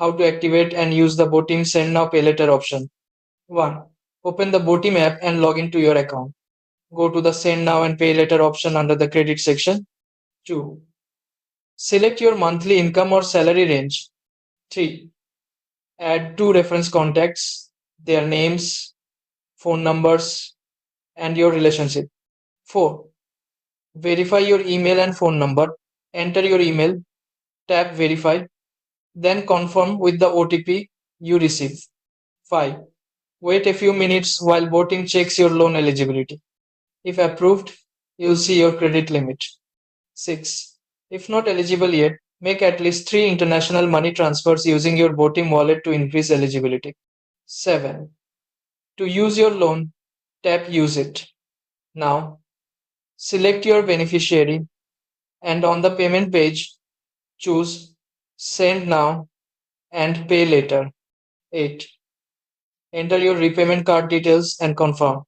How to activate and use the Botim Send Now Pay Later option. 1. Open the Botim app and log into your account. Go to the Send Now and Pay Later option under the credit section. 2. Select your monthly income or salary range. 3. Add two reference contacts, their names, phone numbers, and your relationship. 4. Verify your email and phone number. Enter your email, tap Verify, then confirm with the OTP you receive. 5. Wait a few minutes while Botim checks your loan eligibility. If approved, you'll see your credit limit. 6. If not eligible yet, make at least 3 international money transfers using your Botim wallet to increase eligibility. 7. To use your loan, tap Use It. Now, select your beneficiary and on the payment page, choose Send Now and Pay Later. 8. Enter your repayment card details and confirm.